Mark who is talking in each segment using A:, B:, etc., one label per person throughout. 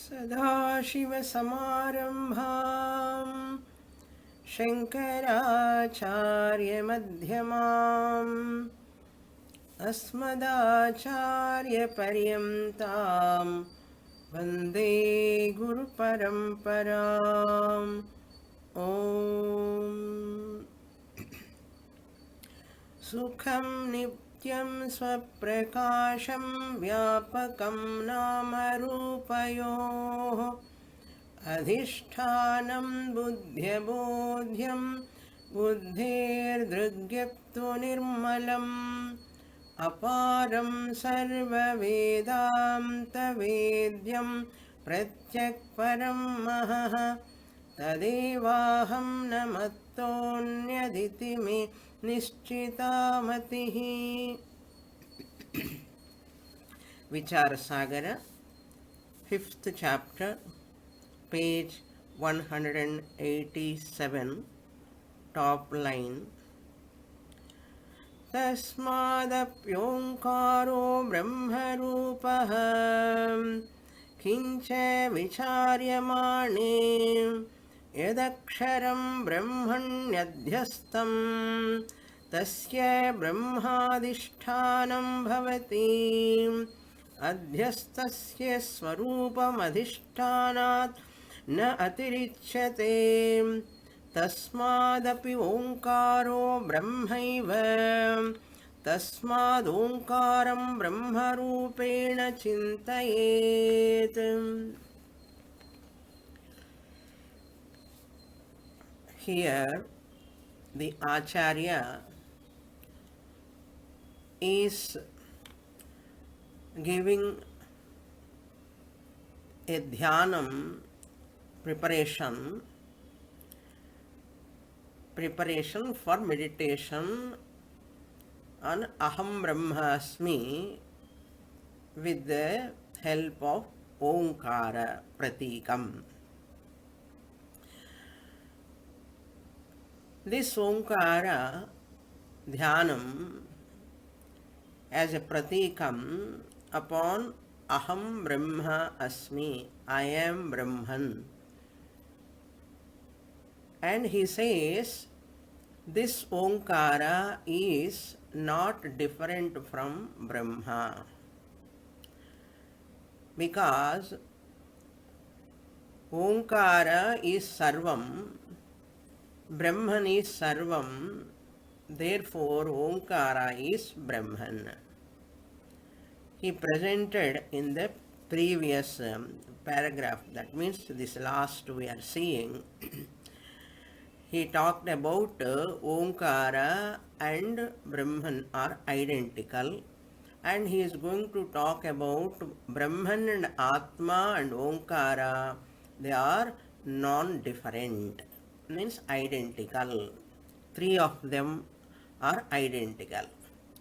A: सदाशिवसमारम्भां शङ्कराचार्यमध्यमाम् अस्मदाचार्यपर्यन्तां वन्दे गुरुपरम्पराम् ॐ सुखं नित्यं स्वप्रकाशं व्यापकं नामरूपयोः अधिष्ठानं बुद्ध्यबोध्यं बुद्धेर्दृग्यक्तु निर्मलम् अपारं सर्ववेदान्तवेद्यं प्रत्यक्परं महः तदेवाहं न मत्तोऽन्यदिति मे निश्चितामतिः. Vichara Sagara, 5th chapter, page 187, top line. तस्मादप्योङ्कारो ब्रह्मरूपः किञ्च विचार्यमाणे यदक्षरं ब्रह्मण्यध्यस्थं तस्य ब्रह्माधिष्ठानं भवति. अध्यस्तस्य स्वरूपमधिष्ठानात् न अतिरिच्यते. तस्मादपि ओङ्कारो ब्रह्मैव. तस्मादोङ्कारं ब्रह्मरूपेण चिन्तयेत्. Here the Acharya is giving a dhyanam preparation for meditation on Aham Brahmasmi with the help of Omkara Pratikam. This Omkara Dhyanam as a pratikam upon Aham Brahma Asmi, I am Brahman. And he says this Omkara is not different from Brahma, because Omkara is Sarvam, Brahman is Sarvam, therefore Omkara is Brahman. He presented in the previous paragraph, that means this last we are seeing, he talked about Omkara and Brahman are identical, and he is going to talk about Brahman and Atma and Omkara, they are non-different, means identical. Three of them are identical.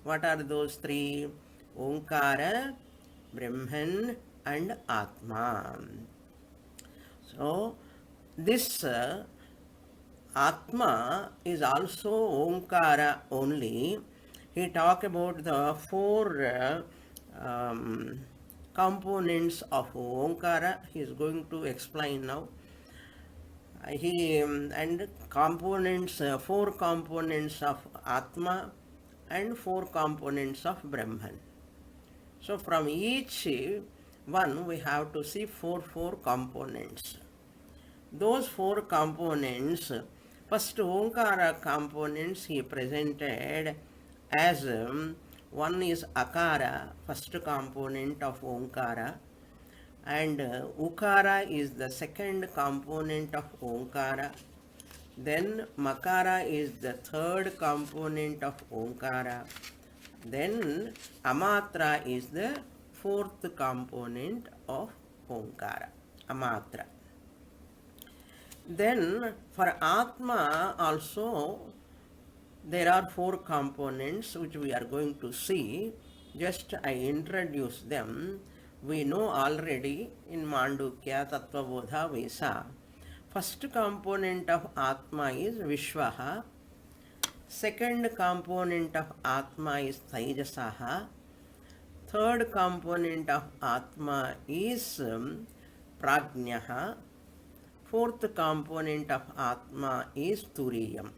A: What are those three? Omkara, Brahman and Atma. So this Atma is also Omkara only. He talked about the four components of Omkara. He is going to explain now. And components, four components of Atma and four components of Brahman. So from each one we have to see four components. Those four components, first Omkara components he presented as one is Akara, first component of Omkara, and Ukara is the second component of Omkara. Then Makara is the third component of Omkara. Then Amatra is the fourth component of Omkara, Amatra. Then for Atma also there are four components which we are going to see. Just I introduce them. We know already in Mandukya, Tattvabodha, Vesa. First component of Atma is Vishwaha. Second component of Atma is Taijasaha. Third component of Atma is prajnaha. Fourth component of Atma is Turiyam.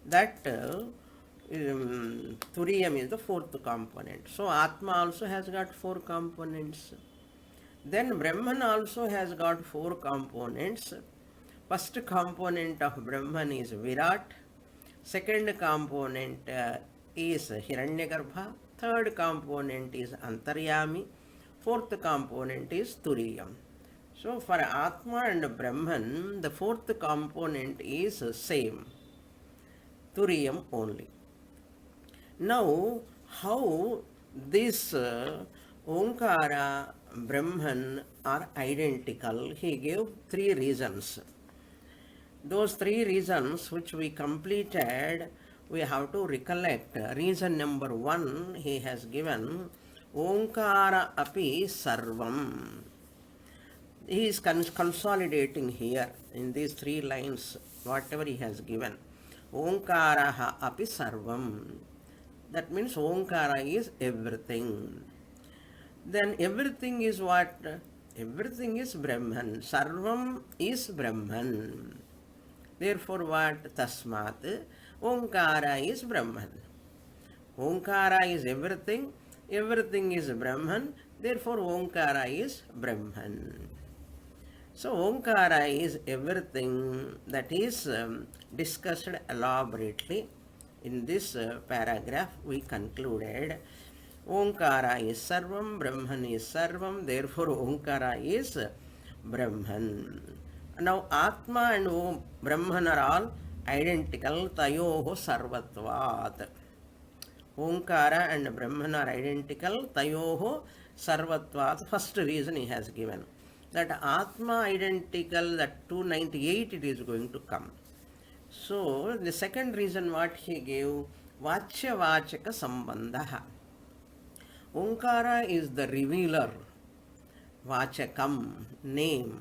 A: That Turiyam is the fourth component. So Atma also has got four components. Then Brahman also has got four components. First component of Brahman is Virat. Second component is Hiranyagarbha. Third component is Antaryami. Fourth component is Turiyam. So for Atma and Brahman, the fourth component is same, Turiyam only. Now, how this Omkara, Brahman are identical? He gave three reasons. Those three reasons which we completed, we have to recollect. Reason number one, he has given Omkara api sarvam. He is consolidating here in these three lines, whatever he has given. Omkaraha api sarvam. That means Omkara is everything. Then everything is what? Everything is Brahman. Sarvam is Brahman. Therefore what? Tasmat. Omkara is Brahman. Omkara is everything. Everything is Brahman. Therefore Omkara is Brahman. So Omkara is everything. That is discussed elaborately. In this paragraph we concluded Omkara is Sarvam, Brahman is Sarvam, therefore Omkara is Brahman. Now Atma and Brahman are all identical, Tayoho Sarvatvat. Omkara and Brahman are identical, Tayoho Sarvatvat. First reason he has given. That Atma identical, that 298 it is going to come. So the second reason what he gave, Vachya Vachaka Sambandha. Omkara is the revealer, Vachakam, name.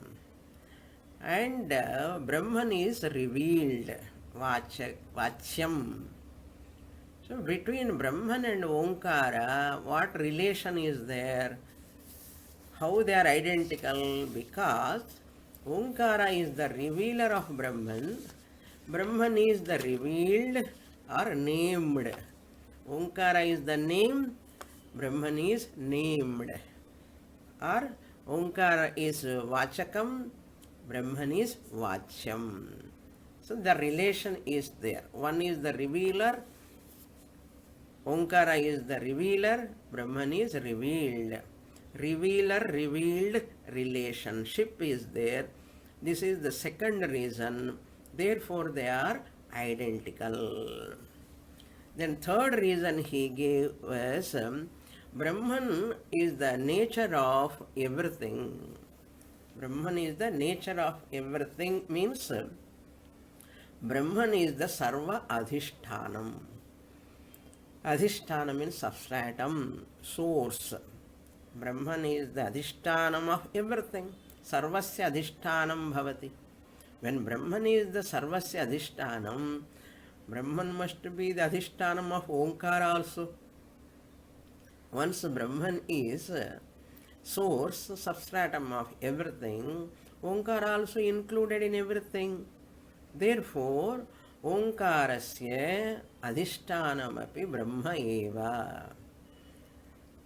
A: And Brahman is revealed, Vachyam. So between Brahman and Omkara, what relation is there? How they are identical? Because Omkara is the revealer of Brahman, Brahman is the revealed or named. Omkara is the name, Brahman is named. Or Omkara is Vachakam, Brahman is Vachyam. So the relation is there. One is the revealer, Omkara is the revealer, Brahman is revealed. Revealer, revealed relationship is there. This is the second reason. Therefore, they are identical. Then third reason he gave was Brahman is the nature of everything. Brahman is the nature of everything means Brahman is the Sarva Adhishtanam. Adhishtanam means substratum, source. Brahman is the Adhishtanam of everything. Sarvasya Adhishtanam bhavati. When Brahman is the Sarvasya Adhishtanam, Brahman must be the Adhishtanam of Omkara also. Once Brahman is source, substratum of everything, Omkara also included in everything. Therefore, Omkarasya Adhishtanam api Brahma eva.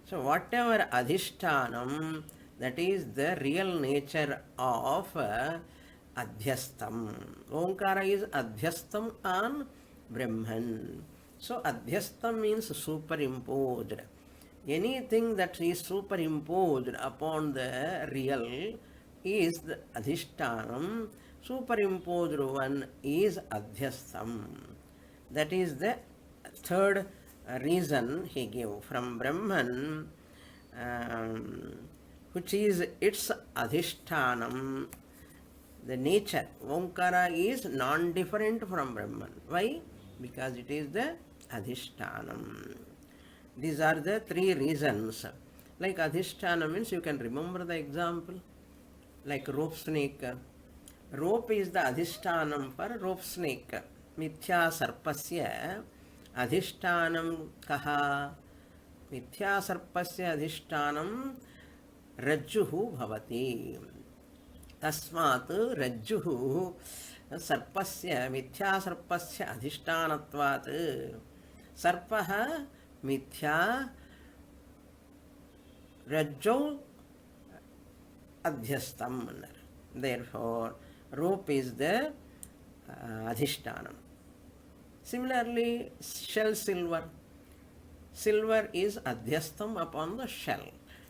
A: So whatever Adhishtanam, that is the real nature of Adhyastam. Omkara is Adhyastam on Brahman. So Adhyastam means superimposed. Anything that is superimposed upon the real is the Adhishtanam. Superimposed one is Adhyastam. That is the third reason he gave. From Brahman, which is its Adhishtanam, the nature. Omkara is non-different from Brahman. Why? Because it is the Adhishtanam. These are the three reasons. Like Adhishtanam means you can remember the example. Like rope snake. Rope is the Adhishtanam for rope snake. Mithya sarpasya Adhishtanam kaha. Mithya sarpasya Adhishtanam Rajjuhu bhavati. Tasmat Rajjuhu Sarpasya Mithya Sarpasya Adhishtanatvat. Sarpaha Mithya Rajjau Adhyastam. Therefore, rope is the Adhishtanam. Similarly, shell silver. Silver is adhyastam upon the shell.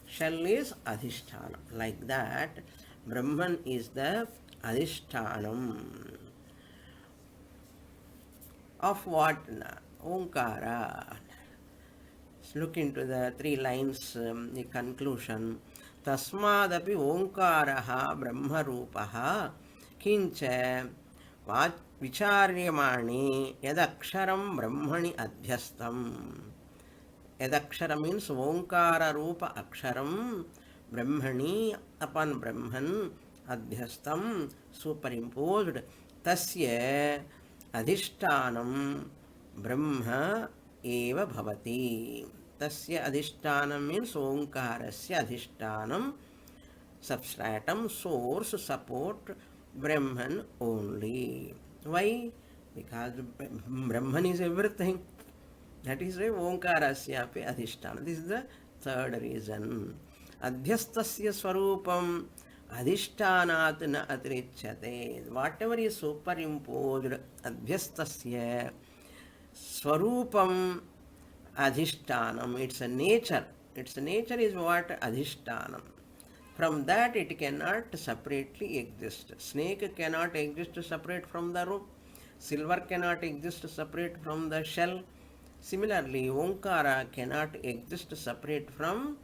A: Shell is adhishtanam. Like that, Brahman is the adhishtanam. Of what? Omkara. Look into the 3 lines, the conclusion. Tasmadapi omkaraha brahma rupaha kincha vicharyamani yadaksharam brahmani adhyastam. Yadakshara means omkara rupa aksharam brahmani upon brahman adhyastam superimposed tasya adhishtanam brahma eva bhavati. Tasya adhishtanam means omkarasya adhishtanam substratum source support Brahman only. Why? Because Brahman is everything. That is why Omkarasyapi adhisthana. This is the third reason. Adhyastasya swarupam adhishtanat na atirichyate. Whatever is superimposed, adhyastasya swarupam adhishtanam. Its a nature. Its nature is what? Adhishtanam. From that it cannot separately exist. Snake cannot exist separate from the rope. Silver cannot exist separate from the shell. Similarly, Omkara cannot exist separate from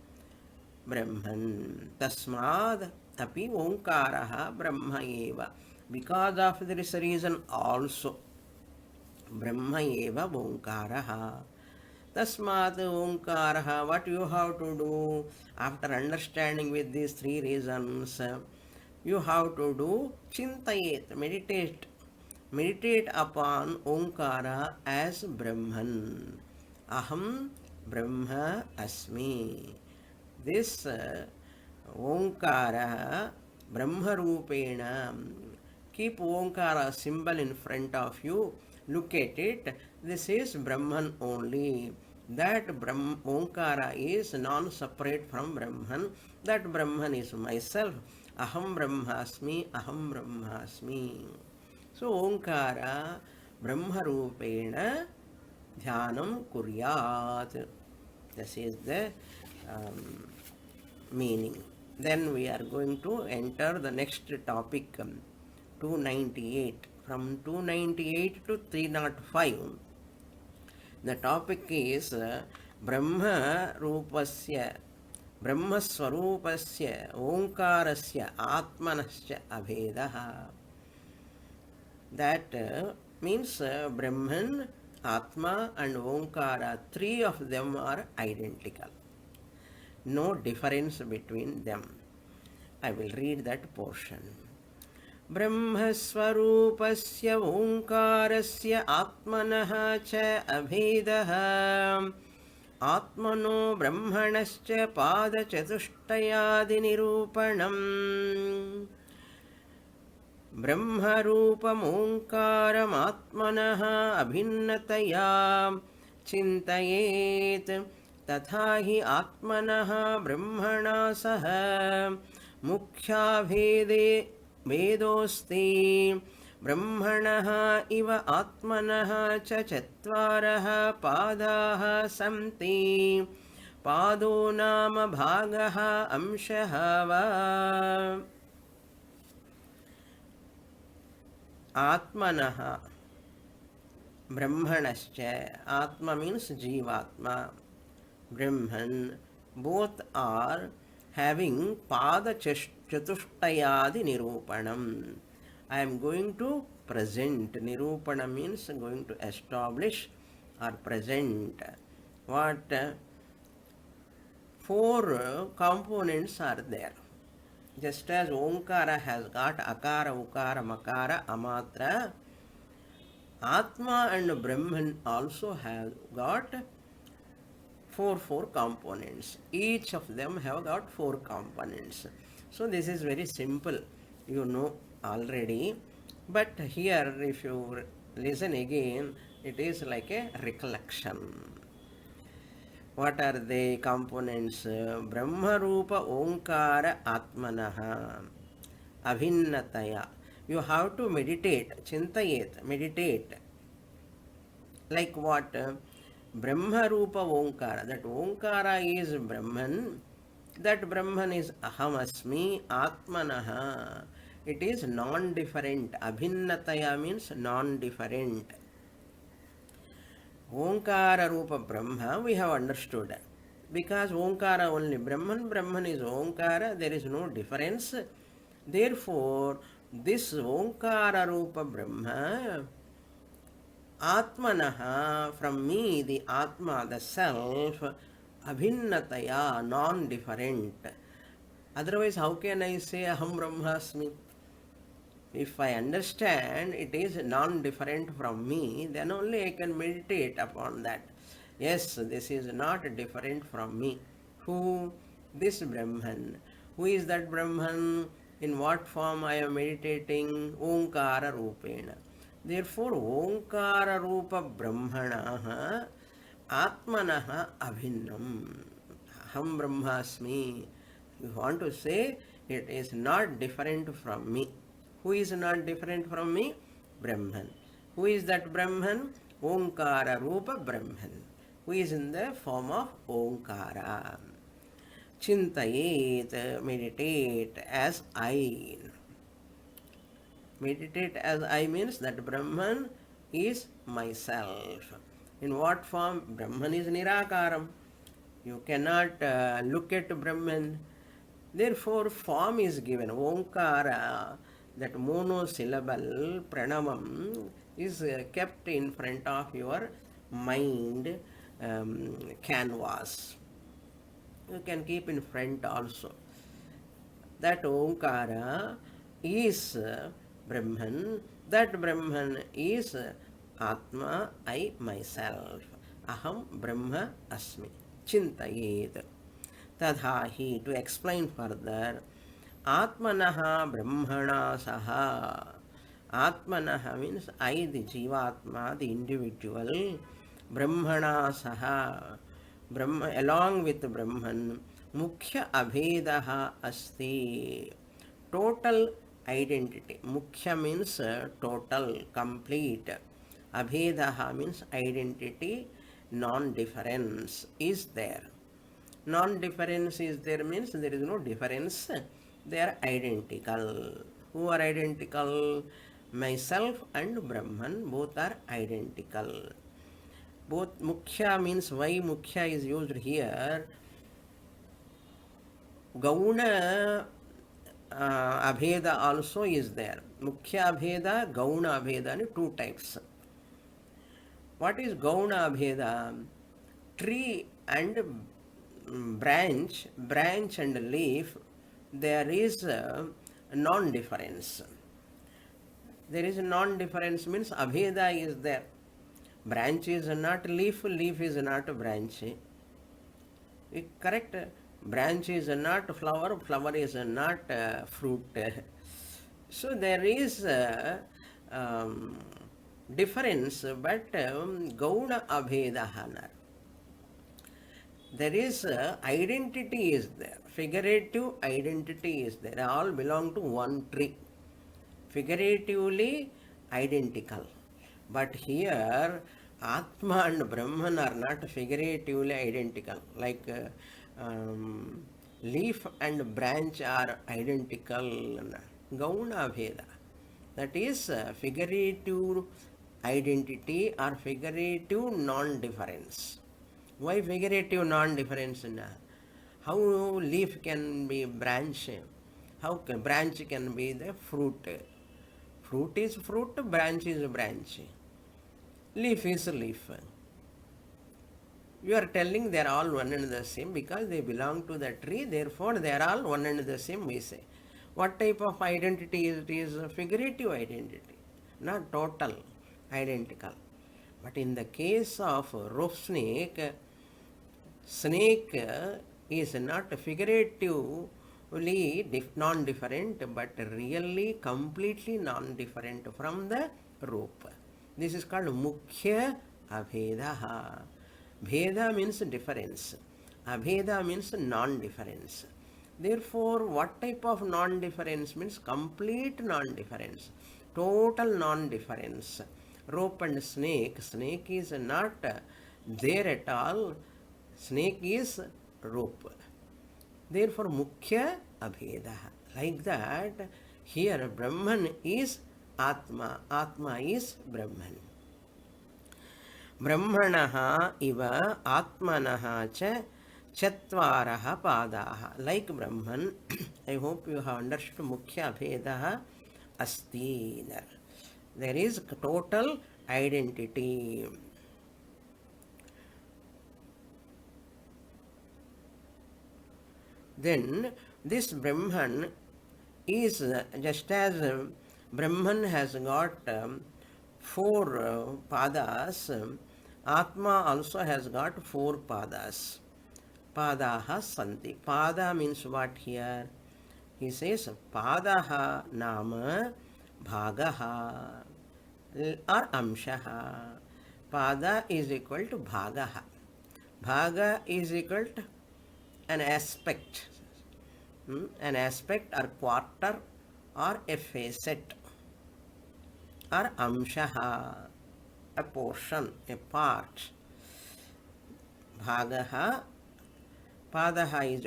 A: Brahman. Tasmad api Omkaraha Brahma eva. Because of this reason also, Brahma eva Omkaraha. Tasmat Omkaraha. What you have to do after understanding with these 3 reasons? You have to do Chintayet, meditate. Meditate upon Omkara as Brahman. Aham Brahma Asmi. This Omkara Brahma Rupena. Keep Omkara symbol in front of you. Look at it. This is Brahman only. That Omkara is non-separate from Brahman. That Brahman is myself. Aham Brahmasmi, Aham Brahmasmi. So Omkara Brahma Rupena Dhyanam Kuryat. This is the meaning. Then we are going to enter the next topic, 298. From 298 to 305. The topic is Brahma Rupasya, Brahma Swarupasya, Omkarasya, Atmanasya Abhedaha. That means Brahman, Atma and Omkara, 3 of them are identical. No difference between them. I will read that portion. ब्रह्मस्वरूपस्य ओंकारस्य आत्मनः च अभेदः आत्मनो ब्रह्मणश्च पादचतुष्टयादिनिरूपणम् ब्रह्मरूपमोंकारमात्मनः अभिन्नतया चिन्तयेत् तथा हि आत्मनः ब्रह्मणा सह मुख्याभेदे भेदोऽस्ति ब्रह्मणः इव आत्मनः च चत्वारः पादाः सन्ति पादो नाम भागः अंशः वा आत्मनः ब्रह्मणश्च आत्मा means जीवात्मा Brahman both are having pada chatushtayadi nirupanam. I am going to present. Nirupana means going to establish or present. What 4 components are there. Just as Omkara has got Akara, Ukara, Makara, Amatra, Atma and Brahman also have got four components. Each of them have got four components. So this is very simple, you know already. But here, if you listen again, it is like a recollection. What are the components? Brahma Rupa Omkara Atmanaha Abhinnataya. You have to meditate, chintayet, meditate. Like what? Brahma Rupa Omkara. That Omkara is Brahman. That Brahman is Aham Asmi Atmanaha. It is non-different. Abhinnataya means non-different. Omkara Rupa Brahma we have understood. Because Omkara only Brahman, Brahman is Omkara, there is no difference. Therefore, this Omkara Rupa Brahma, Atmanaha, from me, the Atma, the self, Abhinnataya, non-different. Otherwise, how can I say Aham Brahmasmi? If I understand it is non-different from me, then only I can meditate upon that. Yes, this is not different from me. Who? This Brahman. Who is that Brahman? In what form I am meditating? Omkara Rupena. Therefore, Omkara Rupa Brahmanaha Atmanaha Abhinnam. Aham Brahmasmi. You want to say it is not different from me. Who is not different from me? Brahman. Who is that Brahman? Omkara Rupa Brahman. Who is in the form of Omkara. Chintayet, meditate as I. Meditate as I means that Brahman is myself. In what form? Brahman is Nirakaram. You cannot look at Brahman. Therefore, form is given. Omkara, that monosyllable pranamam, is kept in front of your mind canvas. You can keep in front also. That Omkara is Brahman. That Brahman is Atma, I myself. Aham Brahma Asmi. Chintayet. Tadhahi, to explain further, Atmanaha Brahmana Saha. Atmanaha means I, the Jivatma, the individual. Brahmana Saha. Brahma, along with Brahman, Mukhya Abhedaha Asti. Total identity. Mukhya means total, complete. Abhedaha means identity, non-difference is there. Non-difference is there means there is no difference. They are identical. Who are identical? Myself and Brahman both are identical. Both Mukhya means why Mukhya is used here. Gauna Abheda also is there. Mukhya Abheda, Gauna Abheda, two types. What is Gauna Abheda? Tree and branch and leaf, there is a non-difference. There is a non-difference means Abheda is there. Branch is not leaf, leaf is not branch. Correct? Branch is not flower, flower is not fruit. So there is a difference, but Gauna Abhedahana. There is identity is there. Figurative identity is there. They all belong to one tree. Figuratively identical. But here, Atma and Brahman are not figuratively identical. Like leaf and branch are identical. Gauna Bheda. That is figurative identity or figurative non-difference. Why figurative non-difference? How leaf can be branch? How branch can be the fruit? Fruit is fruit, branch is branch. Leaf is leaf. You are telling they are all one and the same because they belong to the tree, therefore they are all one and the same, we say. What type of identity is it? Is a figurative identity, not total identical. But in the case of roof snake, snake is not figuratively non-different, but really completely non-different from the rope. This is called mukhya abhedaha. Bheda means difference. Abheda means non-difference. Therefore, what type of non-difference means? Complete non-difference, total non-difference. Rope and snake, snake is not there at all, snake is rope. Therefore, mukhya abheda. Like that, here Brahman is Atma, Atma is Brahman. Brahmanah iva Atmanah cha Chatvaraha Padaha. Like Brahman, I hope you have understood Mukhya Bhedaha Asti. There is total identity. Then this Brahman is just as Brahman has got four padas, Atma also has got four padas. Padaha santi. Pada means what here? He says Padaha nama bhagaha or amshaha. Pada is equal to bhagaha. Bhaga is equal to an aspect. An aspect or quarter or a facet or amshaha, a portion, a part. Bhagaha, padaha is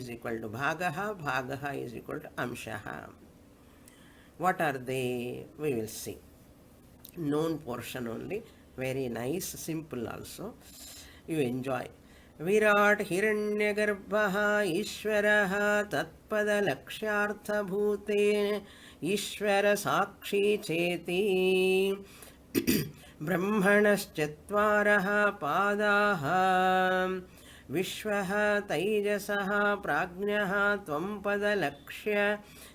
A: equal to bhagaha, bhagaha is equal to amshaha. What are they? We will see. Known portion only, very nice, simple also. You enjoy. Virat हिरण्यगर्भः ईश्वरः तत्पदलक्ष्यार्थभूते ईश्वरसाक्षी चेति ब्रह्मणश्चत्वारः पादाः विश्वः तैजसः प्राज्ञः त्वं पदलक्ष्य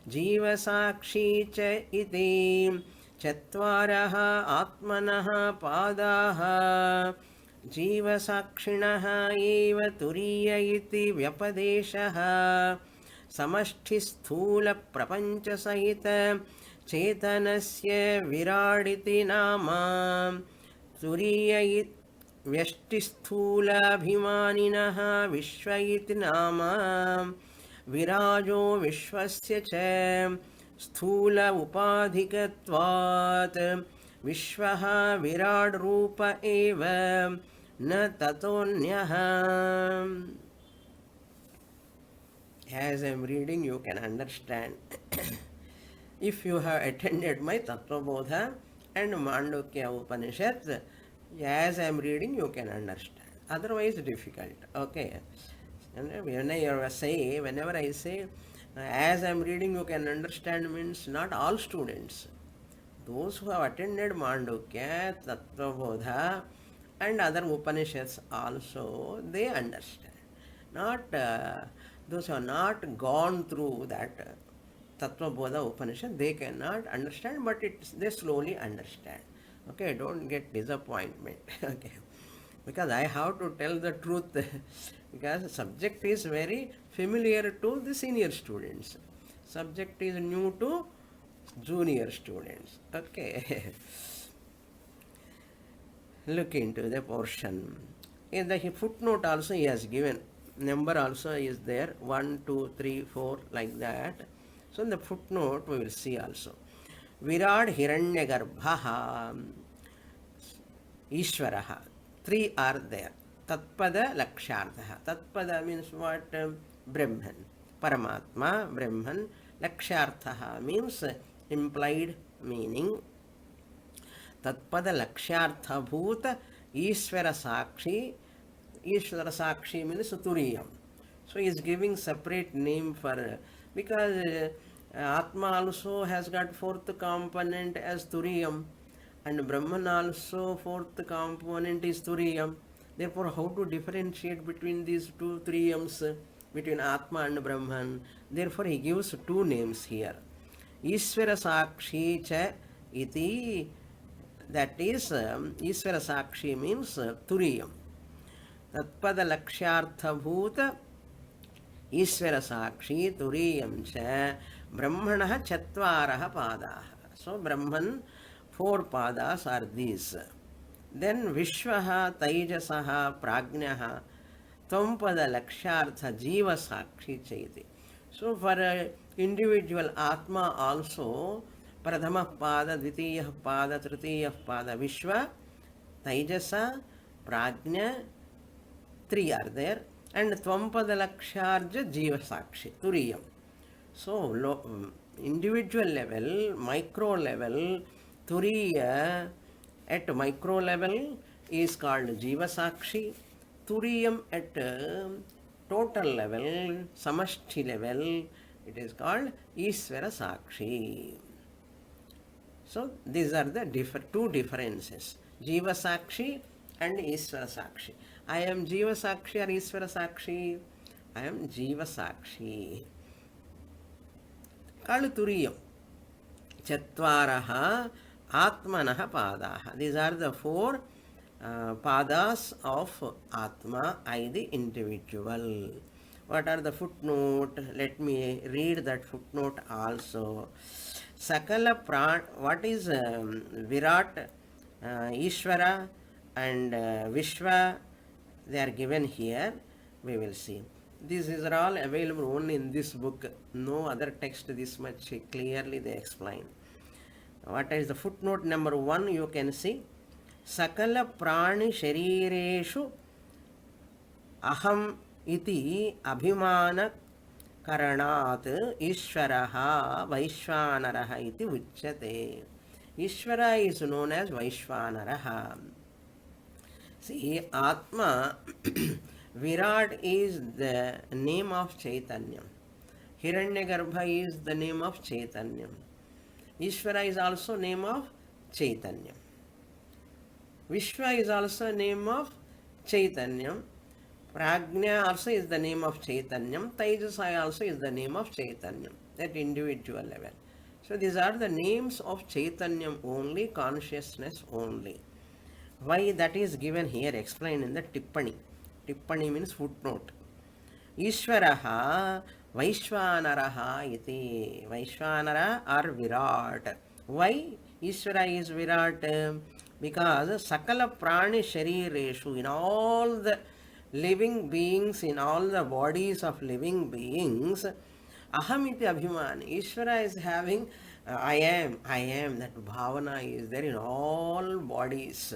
A: जीवसाक्षी च इति चत्वारः आत्मनः पादाः जीवसाक्षिणः एव तुरीय इति व्यपदेशः समष्टिस्थूलप्रपञ्चसहित चेतनस्य विराडिति नाम तुरीय व्यष्टिस्थूलाभिमानिनः विश्व इति नाम विराजो विश्वस्य च स्थूल उपाधिकत्वात् विश्वः विराड रूप एव न ततोऽन्यः. As I am reading, you can understand. If you have attended my Tattvabodha and Mandukya Upanishad, as I am reading, you can understand. Otherwise, difficult. Okay. And whenever I say, as I am reading, you can understand means not all students. Those who have attended Mandukya, Tattvabodha, and other Upanishads also, they understand. Not those who have not gone through that Tattvabodha Upanishad, they cannot understand, but they slowly understand. Okay, don't get disappointment. Okay, because I have to tell the truth, because the subject is very familiar to the senior students. Subject is new to junior students. Okay. Look into the portion. In the footnote also he has given. Number also is there. 1, 2, 3, 4 like that. So in the footnote we will see also. Virat Hiranyagarbhaha Ishvaraha. 3 are there. Tatpada Laksharthaha. Tatpada means what? Brahman. Paramatma, Brahman. Laksharthaha means implied meaning. Tatpada Lakshartha Bhuta Ishvara Sakshi. Ishvara Sakshi means Turiyam. So he is giving separate name for, because Atma also has got fourth component as Turiyam, and Brahman also fourth component is Turiyam. Therefore, how to differentiate between these two Turiyams, between Atma and Brahman? Therefore, he gives two names here. Ishvara Sakshi cha iti, that is, Ishvara Sakshi means Turiyam. Tatpada lakshyartha bhuta Ishvara Sakshi Turiyam cha Brahmanaha Chatvaraha Padaha. So Brahman, 4 padas are these. Then Vishwaha Taijasaha Prajnaha Tvam-pada Lakshyartha Jiva Sakshi Chaiti. So for a individual Atma also, Pradhamah Pada, Dvitiyah Pada, Tritiyah Pada, Vishwa, Taijasa, Prajna, 3 are there, and Tvampada Laksharja Jiva Sakshi, Turiyam. So, individual level, micro level, Turiya at micro level is called Jiva Sakshi. Turiyam at total level, Samashti level, it is called Isvara Sakshi. So, these are the two differences, Jiva Sakshi and Isvara Sakshi. I am Jiva Sakshi or Isvara Sakshi? I am Jiva Sakshi. Called Turiyam. Chatvaraha Atmanaha Padaha. These are the 4 padas of Atma, I the individual. What are the footnote? Let me read that footnote also. Sakala Pran, what is Virat, Ishvara and Vishwa? They are given here. We will see. These are all available only in this book. No other text this much clearly they explain. What is the footnote number 1? You can see. Sakala prani sharireshu aham iti abhimana karanat ishvaraha vaishvanaraha iti uchyate. Ishvara is known as Vaishvanaraha. See, Atma, Virat is the name of Chaitanya. Hiranyagarbha is the name of Chaitanya. Ishvara is also name of Chaitanya. Vishwa is also name of Chaitanya. Prajna also is the name of Chaitanya. Taijasa also is the name of Chaitanya at individual level. So these are the names of Chaitanya only, consciousness only. Why that is given here, explained in the Tippani. Tippani means footnote. Ishvaraha Vaishvanaraha iti. Vaishvanara or Virat. Why Ishvara is Virat? Because Sakala Prani Sharireshu, in all the living beings, in all the bodies of living beings, Ahamiti Abhiman. Ishvara is having I am, that bhavana is there in all bodies.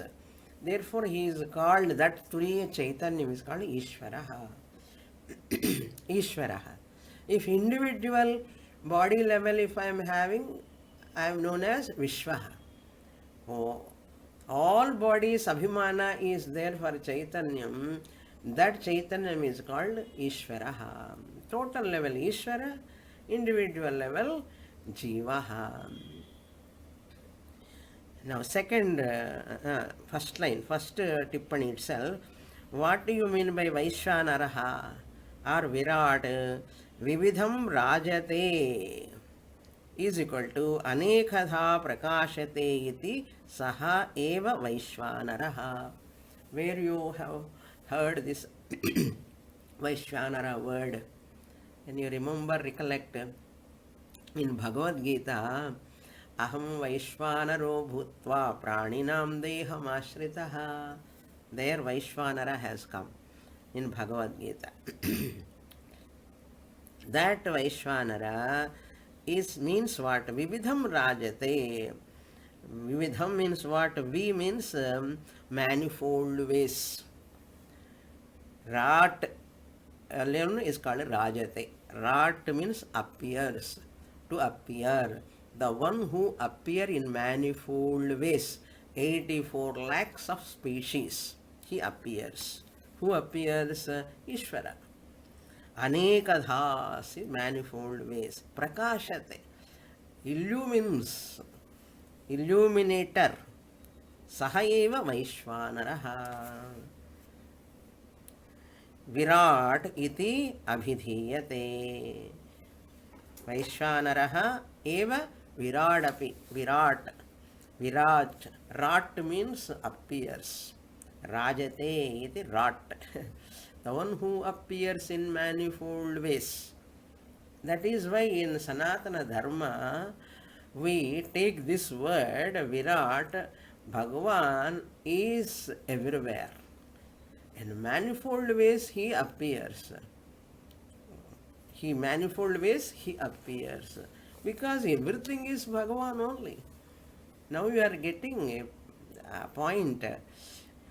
A: Therefore, he is called, that Turiya Chaitanya is called Ishvaraha. Ishvaraha. If individual body level, if I am having, I am known as Vishwaha. Oh, all bodies, Abhimana is there for Chaitanyam. That Chaitanyam is called Ishvaraha. Total level Ishvara, individual level Jivaha. Now, second, first line, first Tippani itself. What do you mean by Vaishvanaraha or Virat? Vividham Rajate is equal to Anekadha Prakashate iti Saha eva Vaishvanaraha. Where you have heard this Vaishvanara word? Can you remember, recollect? In Bhagavad Gita, Aham Vaishvanaro Bhutva Praninam Deham Ashritaha. There Vaishvanara has come in Bhagavad Gita. That Vaishvanara means what? Vividham Rajate. Vividham means what? V means manifold ways. Rat alone is called Rajate. Rat means appears, to appear. The one who appear in manifold ways. 84 lakhs of species. He appears. Who appears? Ishvara. Anekadhas, manifold ways. Prakashate, illumines, illuminator. Sahaeva Vaishvanaraha. Virat iti abhidhiyate. Vaishvanaraha eva Viradapi. Virat. Virat. Rat means appears. Rajate iti Rat. The one who appears in manifold ways. That is why in Sanatana Dharma we take this word Virat. Bhagavan is everywhere. In manifold ways he appears. Manifold ways he appears. Because everything is Bhagavan only. Now you are getting a point.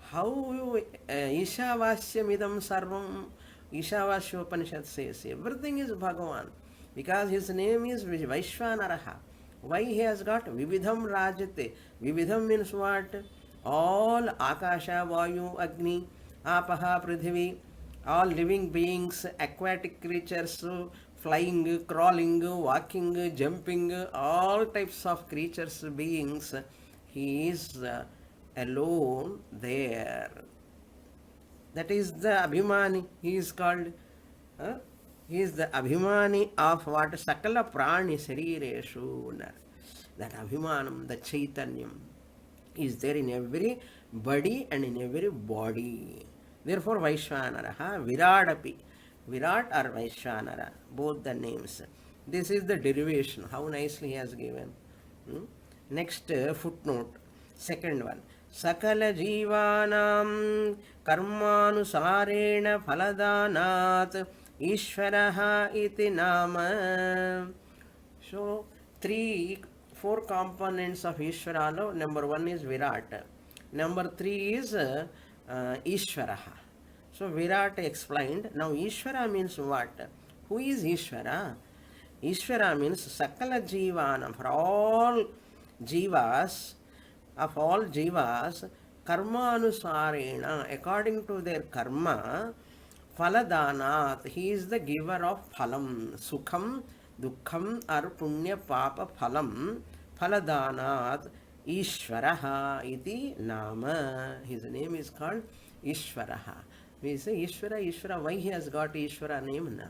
A: How Ishavasyamidam Sarvam, Ishavasyopanishad says, everything is Bhagavan. Because his name is Vaishvanaraha. Why he has got Vividham Rajate? Vividham means what? All Akasha, Vayu, Agni, Apaha, Prithvi, all living beings, aquatic creatures, flying, crawling, walking, jumping, all types of creatures, beings, he is alone there. That is the Abhimani, he is called. He is the Abhimani of what? Sakala Prani Sarireshu. That Abhimanam, the Chaitanyam, is there in every body and in every body. Therefore, Vaishvanaraha, Viradapi. Virat or Vaishvanara, both the names. This is the derivation, how nicely he has given. Next footnote, second one. Sakala Jivanam Karmanusarena Phaladanat Ishvaraha iti nama. So, four components of Ishvara. Number one is Virat. Number three is Ishvaraha. So, Virat explained. Now, Ishvara means what? Who is Ishvara? Ishvara means Sakala Jivanam. For all Jivas, of all Jivas, Karma Anusarena, according to their karma, Phaladanat, he is the giver of phalam, sukham, dukkham or punya papa phalam. Phaladanat, Ishvaraha iti nama. His name is called Ishvaraha. We say Ishvara. Why he has got Ishvara name?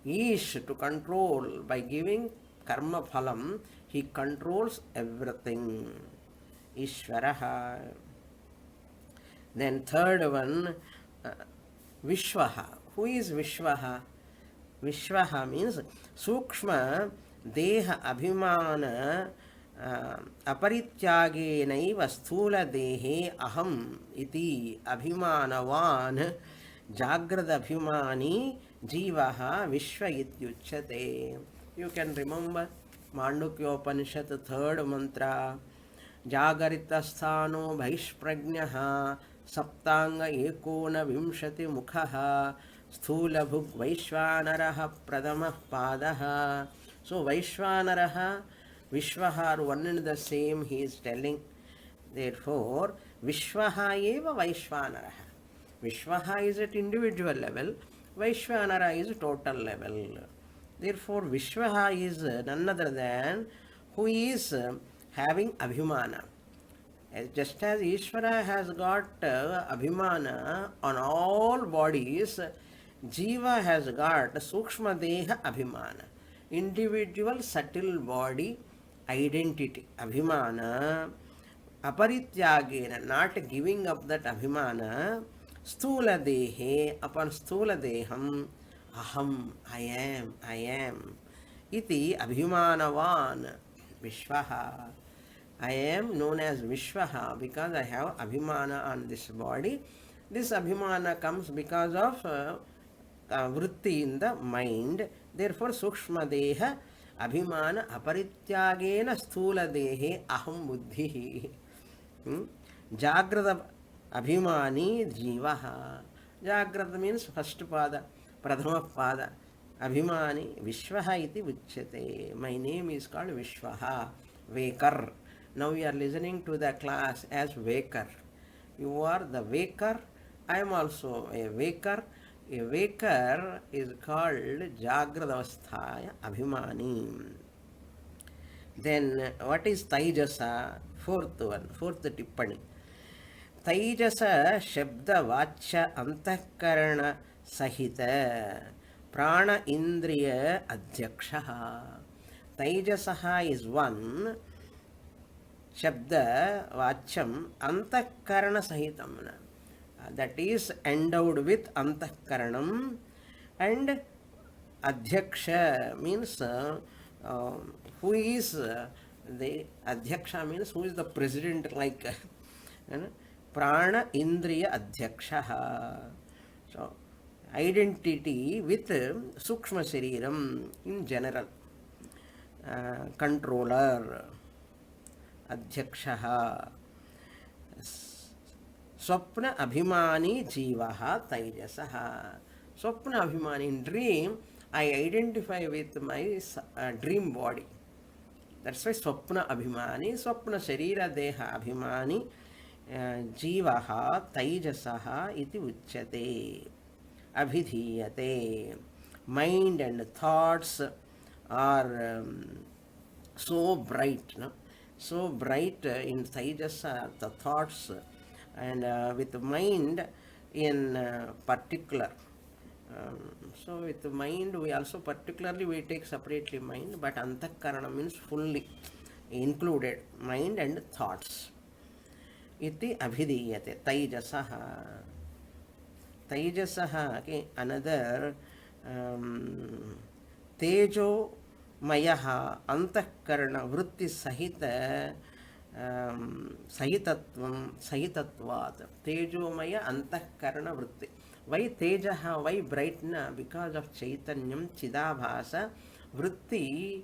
A: Ish, to control. By giving karma phalam, he controls everything. Ishvaraha. Then third one, Vishwaha. Who is Vishwaha? Vishwaha means Sukshma Deha Abhimana Aparityagena Sthula Dehe Aham iti Abhimanavan Jagrada Abhimani Jivaha Vishwa ityuchyate. You can remember Mandukya Upanishad third mantra. Jagaritastano Bhaishprajnaha Saptanga Ekona Vimshati Mukhaha Sthula Bhug Vaishvanaraha Pradamah Padaha. So Vaishvanaraha, Vishwaha are one and the same, he is telling. Therefore, Vishwaha eva Vaishvanaraha. Vishwaha is at individual level, Vaishvanara is total level. Therefore, Vishwaha is none other than who is having Abhimana. Just as Ishvara has got Abhimana on all bodies, Jiva has got Sukshma Deha Abhimana. Individual subtle body identity, Abhimana, Aparityagena, not giving up that Abhimana, Sthula Dehe, upon Sthula Deham, Aham, I am, iti Abhimanavan, Vishwaha. I am known as Vishwaha because I have Abhimana on this body. This Abhimana comes because of vritti in the mind. Therefore, Sukshma Deha Abhimana Aparityagena Sthula Dehe Aham Buddhi. Jagrada Abhimani Jivaha. Jagrada means first pada, Pradhama pada. Abhimani Vishwaha iti uchyate. My name is called Vishwaha, Vekar. Now we are listening to the class as Waker. You are the Waker. I am also a Waker. A Waker is called Jagradavasthaya Abhimani. Then what is Taijasa? Fourth tippani. Taijasa Shabda Vacha Antakarana Sahita Prana Indriya Adhyakshaha. Taijasaha is one. Shabda Vacham Antakarana Sahitam. that is endowed with antahkaranam, and adhyaksha means who is the adhyaksha means who is the president, like prana indriya adhyaksha. So identity with sukshma shariram in general, controller, adhyaksha. Swapna Abhimani Jivaha Taijasaha. Swapna Abhimani, in dream, I identify with my dream body. That's why Swapna Abhimani, Swapna Sharira Deha Abhimani, Jivaha Taijasaha iti uchyate. Abhidhiyate. Mind and thoughts are so bright, no? So bright in Taijasa, the thoughts, and with mind in particular. So with mind we also particularly we take separately mind, but antakarana means fully included mind and thoughts. Iti abhidiyate taijasaha. Taijasaha, okay, another tejo mayaha antahkarana vritti sahita sahitatvat. Tejomaya antahkarana vritti. Why tejaha, why brightna? Because of chaitanyam chidabhasa vritti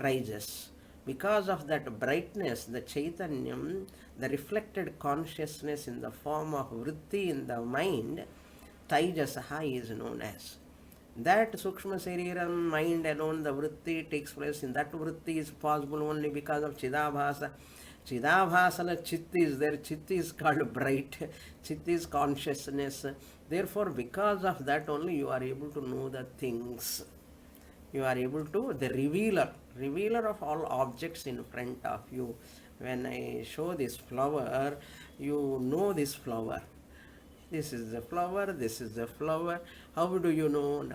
A: rises. Because of that brightness, the chaitanyam, the reflected consciousness in the form of vritti in the mind, taijasaha is known as. That sukshma shariram, mind alone, the vritti takes place. In that vritti is possible only because of chidabhasa. Chidabhasana chit is there. Chit is called bright. Chit is consciousness. Therefore, because of that only you are able to know the things. You are able to, the revealer of all objects in front of you. When I show this flower, you know this flower. This is the flower, this is the flower. How do you know?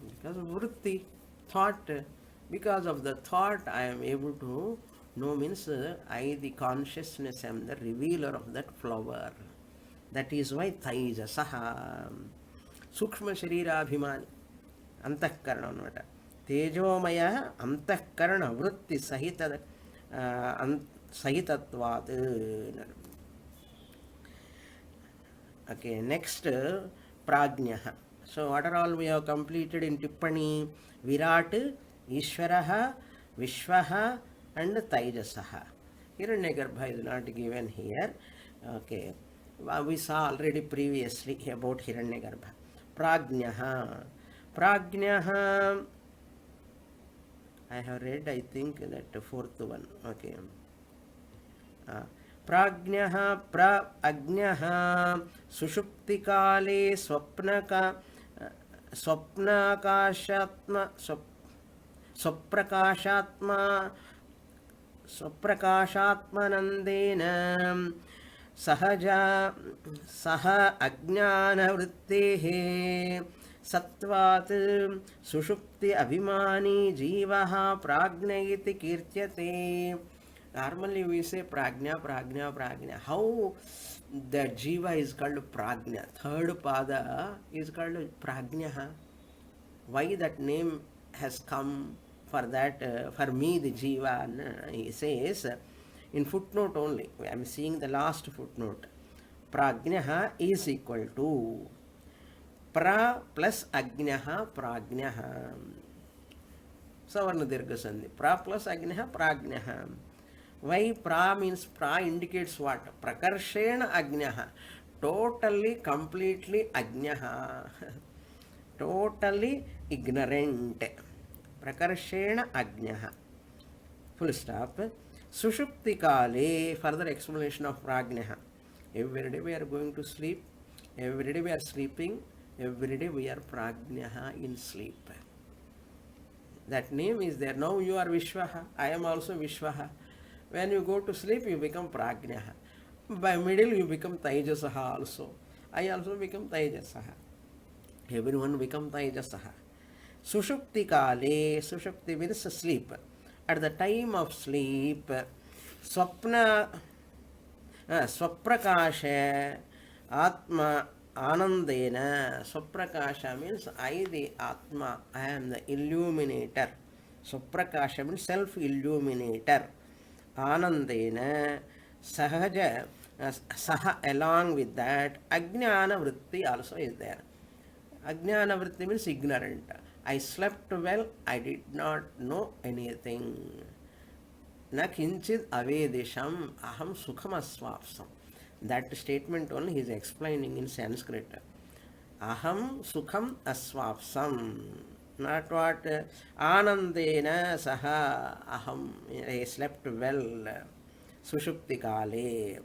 A: Because of vritti, thought. Because of the thought, I am able to know, means I, the consciousness, am the revealer of that flower. That is why Taijasaha. Sukshma Sharira Abhimani. Antahkarana anamata. Tejomaya antahkarana vritti sahita sahitatvat. Okay, next prajnaha. So what are all we have completed in Tippani? Virat, Ishvaraha, Vishwaha and Taijasaha. Hiranyagarbha is not given here. Okay, we saw already previously about Hiranyagarbha. Prajnaha. Prajnaha, I have read, I think, that fourth one. Okay. Prajnaha pra-ajnaha sushuptikale swaprakashatmanandena sahaja saha ajnana vrittehe satvat sushupti abhimani jivaha pragnayiti kirtyate. Normally we say prajna, prajna, prajna. How the jiva is called prajna? Third pada is called prajna. Why that name has come for that? For me, the jiva, he says in footnote only. I am seeing the last footnote. Prajna is equal to pra plus ajnaha prajnaha. Savarna dirgha sandhi. Pra plus ajnaha prajnaha. Why pra means pra indicates what? Prakarshena ajnaha. Totally, completely ajnaha. Totally ignorant. Prakarshena ajnaha. Full stop. Sushupti kale, further explanation of prajnaha. Every day we are going to sleep. Every day we are sleeping. Every day we are prajnaha in sleep. That name is there. Now you are Vishwaha. I am also Vishwaha. When you go to sleep, you become prajnaha. By middle, you become Taijasaha also. I also become Taijasaha. Everyone become Taijasaha. Sushupti kale, Sushupti means sleep. At the time of sleep, Swaprakasha, Atma Anandena Suprakasha means I the Atma, I am the illuminator. Suprakasha means self-illuminator. Anandena Sahaja Saha along with that Ajnana Vritti also is there. Ajnana Vritti means ignorant. I slept well, I did not know anything. न किंचित अवेदिशम अहम सुखम अस्वाप्सम. That statement only he is explaining in Sanskrit. Aham sukham aswapsam. Not what anandena saha aham. I slept well. Sushupti kale.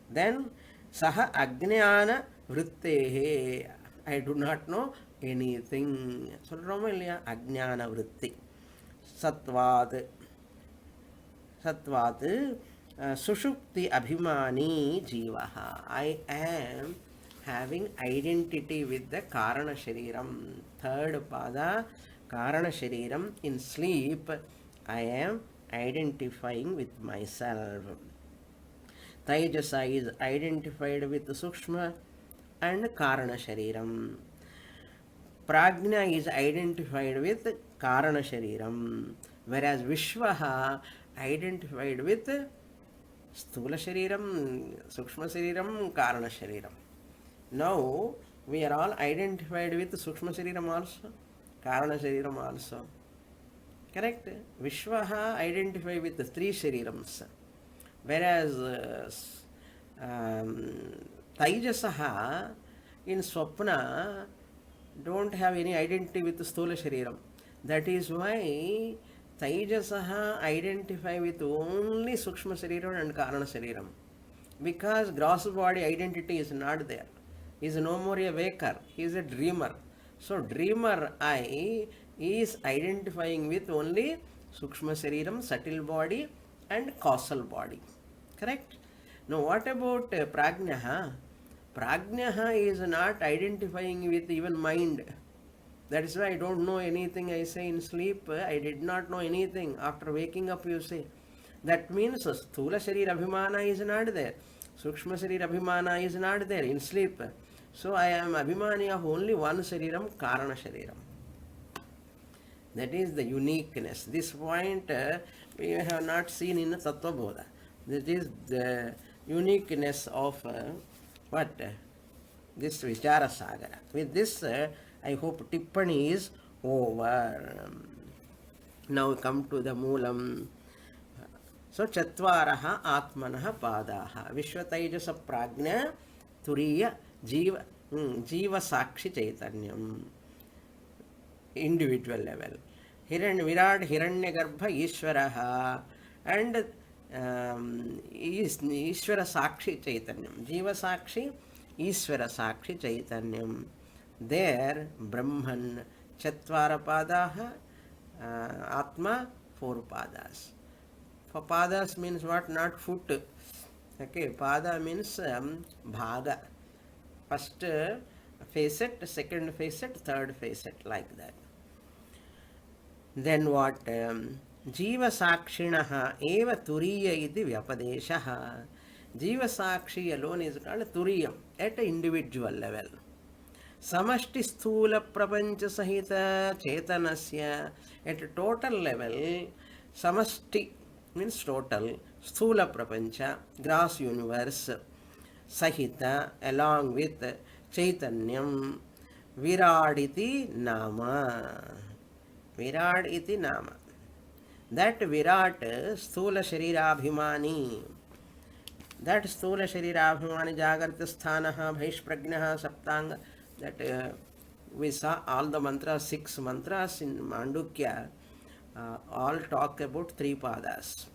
A: Then saha ajnana vrittehe. I do not know anything. So Romania ajnana vritti. Satvad. Satvat Sushupti Abhimani Jivaha. I am having identity with the Karana Shariram. Third Pada Karana Shariram. In sleep, I am identifying with myself. Taijasa is identified with Sukshma and Karana Shariram. Prajna is identified with Karana Shariram. Whereas Vishwaha identified with Sthula Shariram, Sukshma Shariram, Karana Shariram. Now we are all identified with Sukshma Shariram also, Karana Shariram also. Correct? Vishwaha identified with the three Sharirams. Whereas Taijasaha in Swapna don't have any identity with the Sthula Shariram. That is why Taijasaha identify with only Sukshma Shariram and Karana Shariram. Because gross body identity is not there. He is no more a waker. He is a dreamer. So dreamer I is identifying with only Sukshma Shariram, subtle body and causal body. Correct? Now what about Prajnaha? Prajnaha is not identifying with even mind. That is why I don't know anything. I say in sleep, I did not know anything. After waking up, you say. That means Sthula Sharir Abhimana is not there. Sukshma Sharir Abhimana is not there in sleep. So I am Abhimani of only one Shariram, Karana Shariram. That is the uniqueness. This point we have not seen in Tattva Bodha. That is the uniqueness of what? This Vichara Sagara. With this, I hope Tippani is over. Now come to the Moolam. So Chatvaraha Atmanaha Padaha Vishwataijasa Prajna Turiya Jiva Sakshi Chaitanyam. Individual level. Virat Hiranyagarbha Ishvaraha and Ishvara Sakshi Chaitanyam. Jiva Sakshi, Ishvara Sakshi Chaitanyam. There Brahman Chatvara Padaha, Atma 4 Padas. For Padas means what? Not foot. Okay, Pada means Bhaga. First facet, second facet, third facet, like that. Then what? Jiva Sakshinaha eva Turiya iti Vyapadeshaha. Jiva Sakshi alone is called Turiyam at an individual level. Samashti Sthula Prapancha Sahita Chetanasya at a total level. Samashti means total. Sthula Prapancha, gross universe. Sahita along with Chaitanyam. Viraditi Nama. Virat iti nama. That Virat Sthula Sharirabhimani. That Sthula Sharirabhimani Jagarta Sthanaha Bhaishpragnaha Saptanga. That we saw all the mantras, 6 mantras in Mandukya, all talk about 3 padas.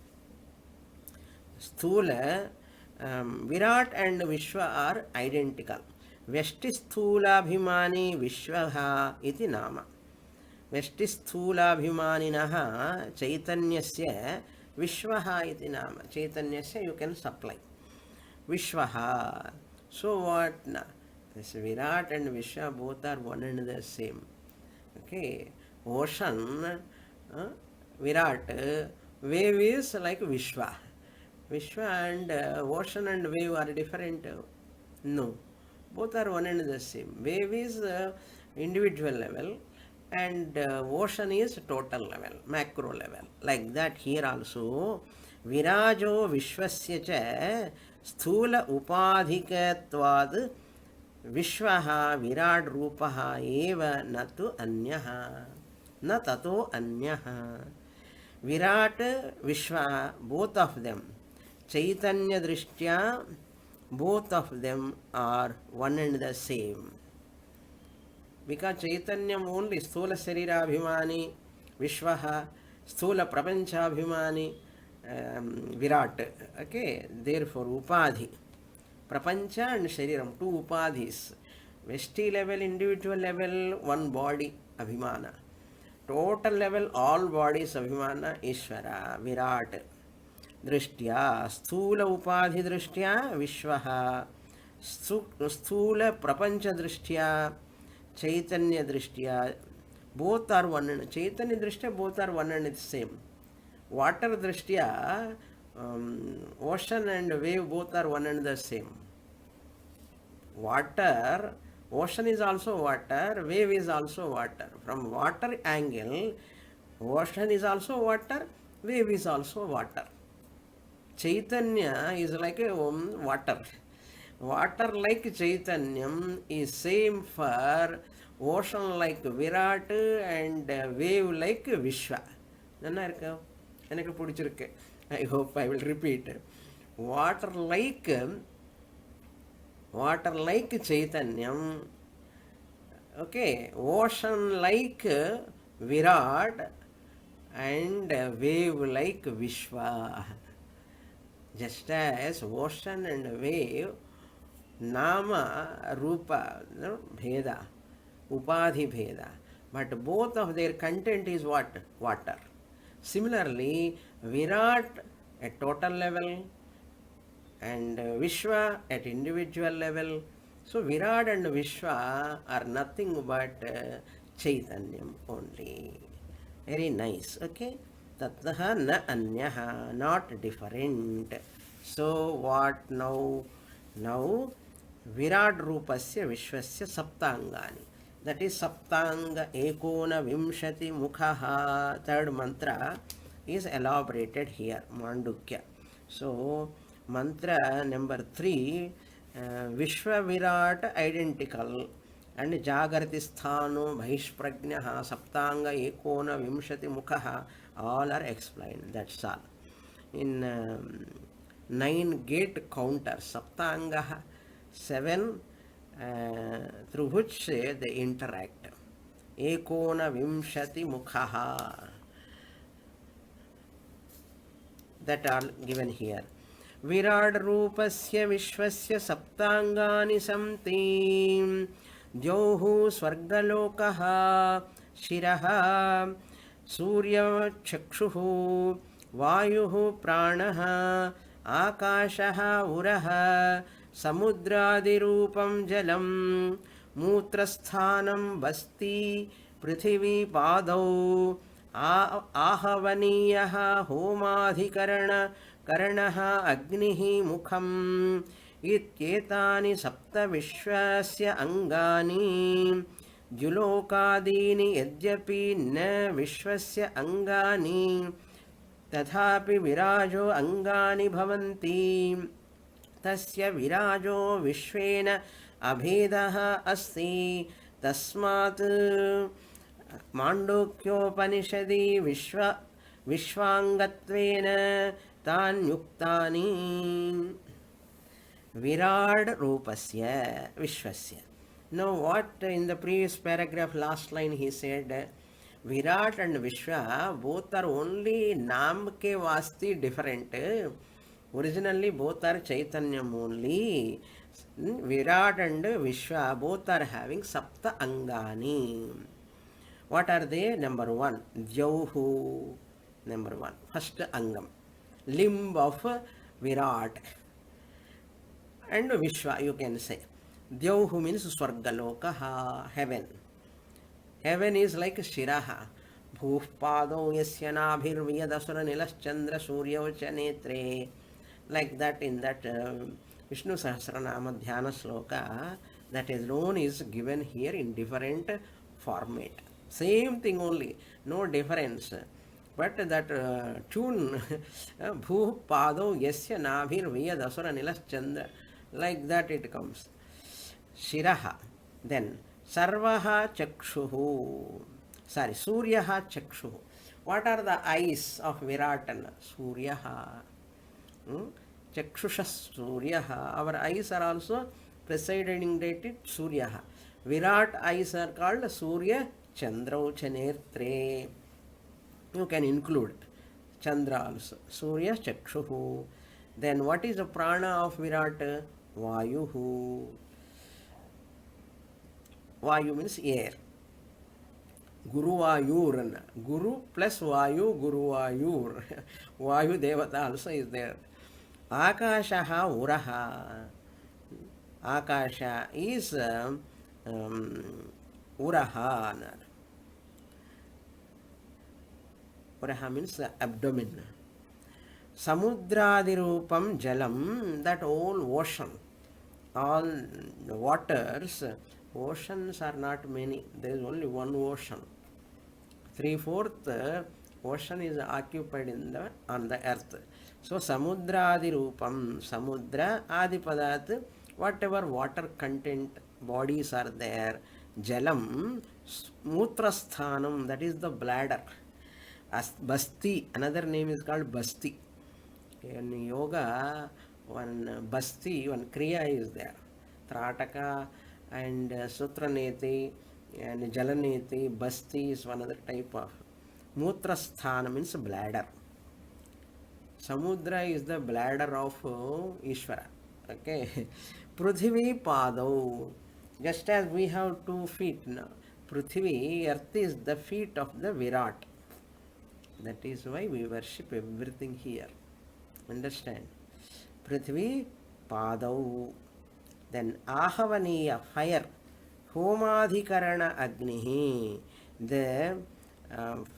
A: Sthula, Virat and Vishwa are identical. Veshti Sthulabhimani Vishwaha iti nama. Veshti Sthulabhimaninaha Chaitanyasya Vishwaha iti nama. Chaitanyasya you can supply. Vishwaha. So what? This Virat and Vishwa both are one and the same. Okay. Ocean, Virat. Wave is like Vishwa. Vishwa and ocean and wave are different. No. Both are one and the same. Wave is individual level, and ocean is total level, macro level. Like that here also, Virajo Vishwasya cha Sthula Upadhikatvad Vishwaha Virad Rupaha Eva Natu Anyaha Na Tato Anyaha. Virat, Vishwa, both of them, Chaitanya Drishtya, both of them are one and the same. Because Chaitanyam only Sthula Sarira Abhimani, Vishwaha, Sthula Prapancha Abhimani, Virat. Okay, therefore Upadhi. Prapancha and Shariram, two Upadhis. Vesti level, individual level, one body, Abhimana. Total level, all bodies, Abhimana, Ishvara, Virat. Drishtya, Sthula Upadhi Drishtya, Vishwaha. Sthula Prapancha Drishtya, Chaitanya Drishtya, both are one and Chaitanya Drishtya, both are one and the same. Water Drishtya, ocean and wave both are one and the same. Water, ocean is also water, wave is also water. From water angle, ocean is also water, wave is also water. Chaitanya is like a water. Water like Chaitanyam is same for ocean like Virat and wave like Vishwa. I hope I will repeat. Water like Chaitanyam, okay, ocean like Virat and wave like Vishwa. Just as ocean and wave, Nama, Rupa, Bheda, Upadhi Bheda. But both of their content is what? Water. Similarly, Virat at total level and Vishwa at individual level. So Virat and Vishwa are nothing but Chaitanyam only. Very nice. Okay. Tattaha na anyaha, not different. So what now? Now Virat Rupasya Vishwasya Saptangani. That is Saptanga Ekona Vimshati Mukhaha. Third mantra is elaborated here, Mandukya. So mantra number 3, Vishwa Virat identical, and Jagarati Sthano Bhaishprajnaha Saptanga Ekona Vimshati Mukhaha, all are explained. That's all. In 9 gate counters, Saptangaha, 7 through which they interact. Ekona Vimshati Mukhaha. That are given here. Virat Rupasya Vishwasya Saptangani Samti Dyohu Swargalokaha Shiraha Surya Chakshuhu Vayuhu Pranaha Akashaha Uraha Samudradirupam Jalam Mutrasthanam Basti Prithvi Padau Ahavaniyaha Homadhikarana Karanaha Agnihi Mukham Ityetani Sapta Vishwasya Angani Julokadini Yadyapi Na Vishwasya Angani Tathapi Virajo Angani Bhavanti Tasya Virajo Vishvena Abhedaha Asti Tasmat Mandukyopanishadi Vishwangatvena Tan Yuktani Virat Rupasya Vishwasya. Now what in the previous paragraph, last line he said, Virat and Vishwa both are only Naam ke vasti different. Originally both are Chaitanyam only. Virat and Vishwa both are having Sapta Angani. What are they? Number 1, Jauhu. Number 1, first Angam, limb of Virat and Vishwa, you can say. Jauhu means Swargalokaha, heaven. Heaven is like Shiraha. Bhufpado yasya nabhir viyadasura nilas chandra surya vacha netre. Like that in that Vishnu Sahasranama Dhyana Sloka, That is known is given here in different format. Same thing only, no difference. But that tune, Bhu Pado Yasya Nabhir Vyadasura Nilas Chandra, like that it comes. Shiraha. Then Sarvaha Chakshuhu. Sorry, Suryaha Chakshuhu. What are the eyes of Viratana? Suryaha. Chakshusha Suryaha. Our eyes are also presiding dated Suryaha. Virat eyes are called Surya Chandraucha Netre. You can include Chandra also. Surya Chakshuhu. Then what is the prana of Virat? Vayuhu. Vayu means air. Guruvayur. Guru plus Vayu, Guruvayur. Vayu Devata also is there. Akashaha Uraha. Akasha is Uraha. Uraha means abdomen. Samudradirupam Jalam, that whole ocean. All the waters, oceans are not many. There is only one ocean. 3/4 ocean is occupied on the earth. So Samudradirupam, Samudra Adipadat, whatever water content bodies are there, Jalam, Mutrasthanam, that is the bladder. Basti, another name is called Basti. In yoga, one Basti, one Kriya is there. Trataka and Sutraneti and Jalaneti, Basti is one other type of. Mutrasthana means bladder. Samudra is the bladder of Ishvara. Okay. Prithvi Padau. Just as we have 2 feet now. Prithvi, earth is the feet of the Virat. That is why we worship everything here. Understand? Prithvi Padau. Then Ahavaniya, fire. Homadhikarana Agnihi. The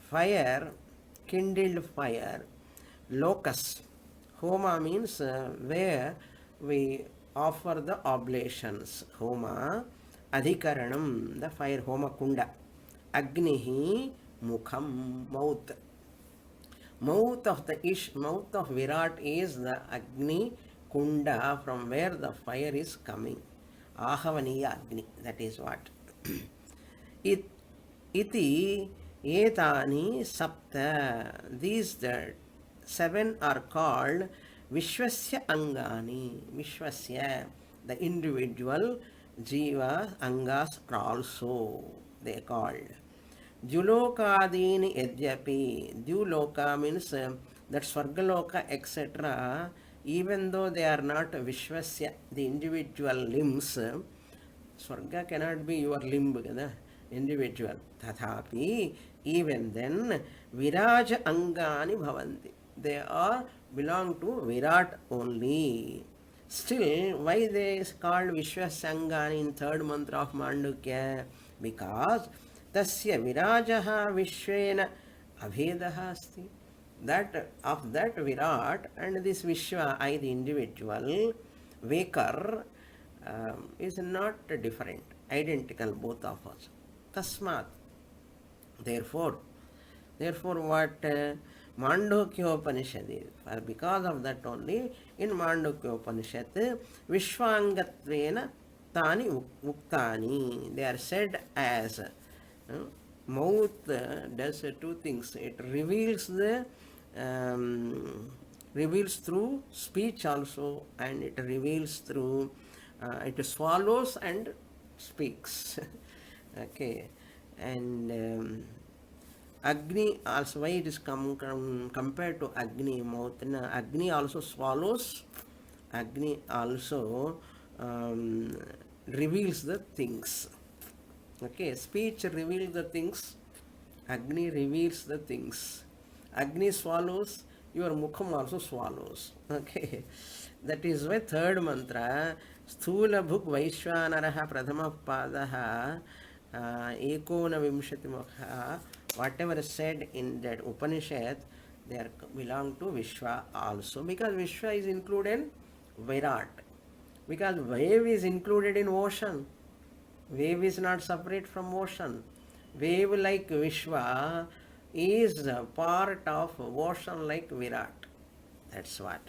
A: fire, kindled fire. Locus. Homa means where we offer the oblations. Homa. Adhikaranam, the fire. Homa Kunda. Agnihi, Mukham, mouth. Mouth of mouth of Virat is the Agni Kunda, from where the fire is coming. Ahavaniya Agni, that is what. Iti etani sapta. These 7 are called Vishwasya Angani. Vishwasya, the individual Jiva Angas are also they called. Julokadini Yadyapi. Duloka means that Swargaloka, etc. Even though they are not Vishwasya, the individual limbs, Swarga cannot be your limb, individual. Tathapi, even then, Viraja Angani Bhavanti. They are belong to Virat only. Still, why they is called Vishwasangani in 3rd mantra of Mandukya? Because Tasya Virajaha Vishwena Abhedaha Asti. That of that Virat and this Vishwa, I the individual, Vakar, is not different, identical both of us. Tasmat. Therefore what Mandukya Upanishad is, because of that only in Mandukya Upanishad, Vishwangatvena Tani Uktani, they are said as mouth does 2 things. It reveals reveals through speech also, and it reveals through it swallows and speaks. Okay. And Agni also, why it is compared to Agni, mouth? Agni also swallows. Agni also reveals the things. Okay, speech reveals the things. Agni reveals the things. Agni swallows, your mukham also swallows. Okay, that is why 3rd mantra, Sthula Bhuk Vaishwanaraha Pradhama Padaha Ekona Vimshati Mukha, whatever is said in that Upanishad, they are belong to Vishwa also, because Vishwa is included in Virat. Because wave is included in ocean. Wave is not separate from ocean. Wave like Vishwa is a part of ocean like Virat. That's what.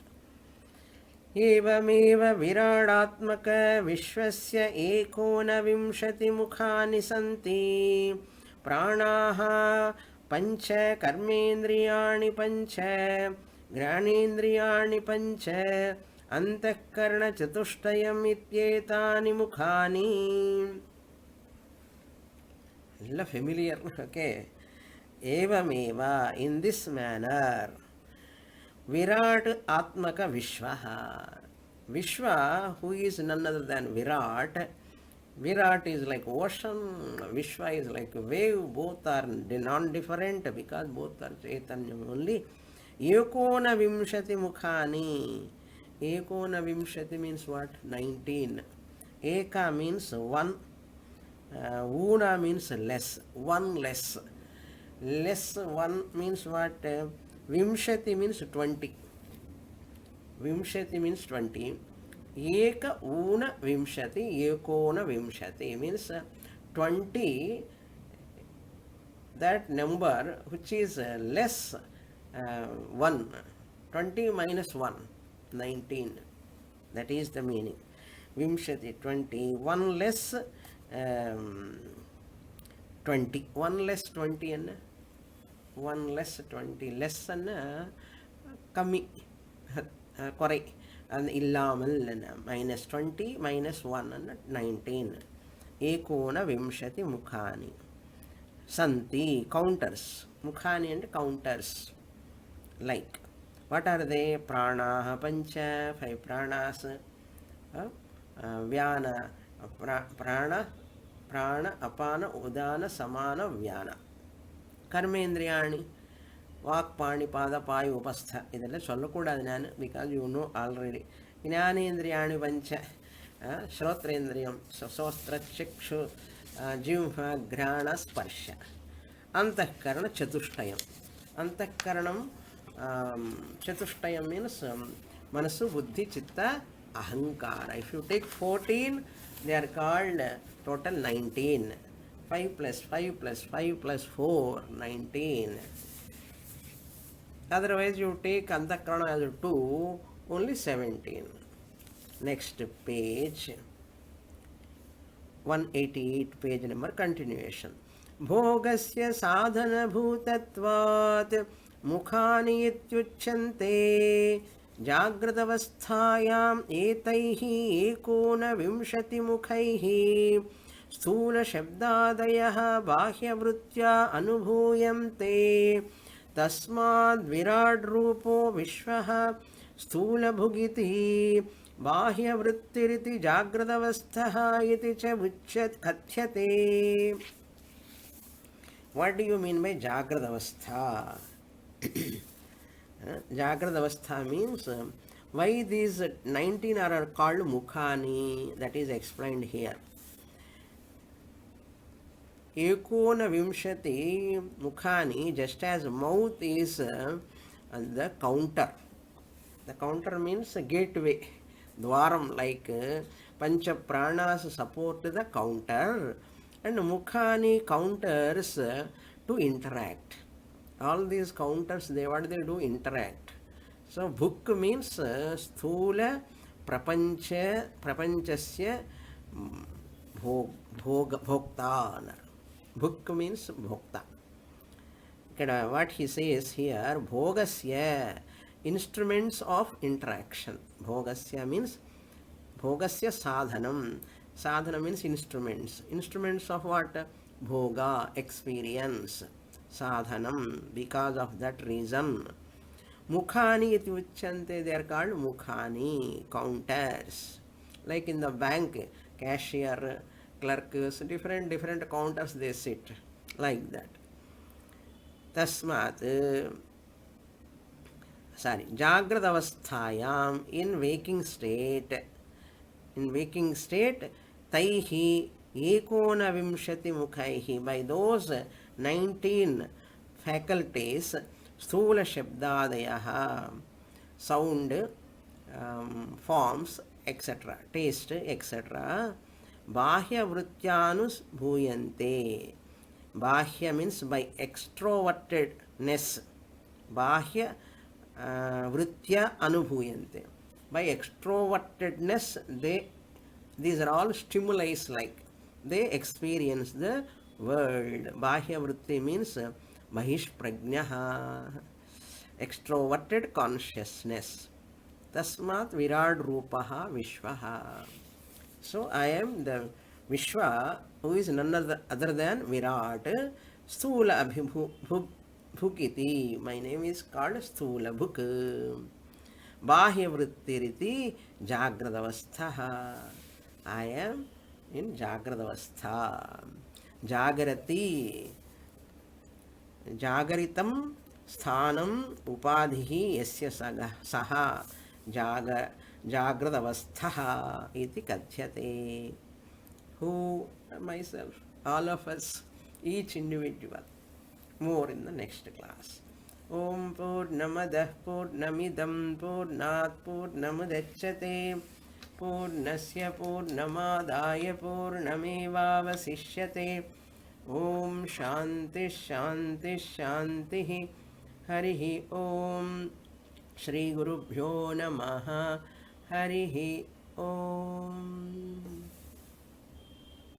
A: एवमेव विराडात्मक विश्वस्य एकोनविंशतिमुखानि सन्ति प्राणाः पञ्च कर्मेन्द्रियाणि पञ्च ज्ञानेन्द्रियाणि पञ्च अन्तःकरणचतुष्टयम् इत्येतानि मुखानि. Familiar, okay. Evameva, in this manner, Virat Atmaka Vishwaha. Vishwa, who is none other than Virat. Virat is like ocean, Vishwa is like wave, both are non-different because both are Chaitanyam only. Ekona Vimshati Mukhani. Ekona Vimshati means what? 19. Eka means one. Una means less, one less. Less one means what? Vimshati means 20. Vimshati means 20. Eka una vimshati, ekona vimshati means 20. That number which is less 1. 20 minus 1, 19. That is the meaning. Vimshati 20. 1 less 20. 1 less 20 and 1 less 20. Less and kami. Kore. And illamal minus 20 minus 1 and 19. Ekona vimshati mukhani. Santi, counters. Mukhani and counters. Like. What are they? Pranaha pancha, 5 pranas. Vyana, prana, apana, udana, samana, vyana. Karmendriyani. Vakpani, pada, paya, upastha. Idella sollakoodadu nanu because you know already. Jnanendriyani pancha. Shrotrendriyam, sostra, chikshu, jivha, grana, sparsha. Antahkarana chatushtayam. Antahkaranam chatushtayam means manasu, buddhi, chitta, ahankara. If you take 14, they are called total 19. 5 plus 5 plus 5 plus 4, 19. Otherwise, you take Antakarana as 2, only 17. Next page, 188 page number, continuation. Bhogasya sadhana bhutatvat mukhani ityuchyante jagratavasthayam etaihi ekona vimshati mukhaihi स्थूल शब्दादयः बाह्यवृत्त्या अनुभूयन्ते तस्माद् विराट् रूपो विश्वः स्थूलभुगिति बाह्यवृत्तिरिति जाग्रदवस्थः इति च कथ्यते. What do you mean by jagradavastha? Jagradavastha means why these 19 are called mukhani, that is explained here. Ekona vimshati mukhani, just as mouth is the counter. The counter means gateway, dwaram, like pancha pranas support the counter, and mukhani counters to interact. All these counters, what they do? Interact. So bhuk means sthula prapanchasya bhokta. Bhuk means bhokta. What he says here, bhogasya, instruments of interaction. Bhogasya means bhogasya sadhanam. Sadhana means instruments. Instruments of what? Bhoga, experience. Sadhanam, because of that reason. Mukhani iti uchyante, they are called mukhani, counters. Like in the bank, cashier, clerks, different counters they sit, like that. Tasmat, jagratavasthayam, in waking state, taihi ekona vimshati mukhaihi, by those 19 faculties, sthula shabdadayaha, sound, forms, etc., taste, etc., Bahyavrityanubhuyante. Bahya means by extrovertedness. Bahya vritya anubhuyante. By extrovertedness, these are all stimuli like they experience the world. Bahya vritti means mahish prajnaha, extroverted consciousness. Tasmat Virat Rupaha Vishwaha. So I am the Vishwa who is none other than Virat. Sthula Bhukiti. My name is called Sthula Bhuk. Bahya Vrittiriti Jagradavastha. I am in Jagradavastha. Jagarati. Jagaritam sthanam upadhihi yasya saha jagradavastha iti kathyate. Who? Myself, all of us, each individual. More in the next class. Om Purnamadah Purnamidam Purnat Purnamudachyate Purnasya Purnamadaya Purnamevavasishyate. Om Shanti Shanti Shanti. Harihi Om. Shri Gurubhyo Namaha. Harihi Om.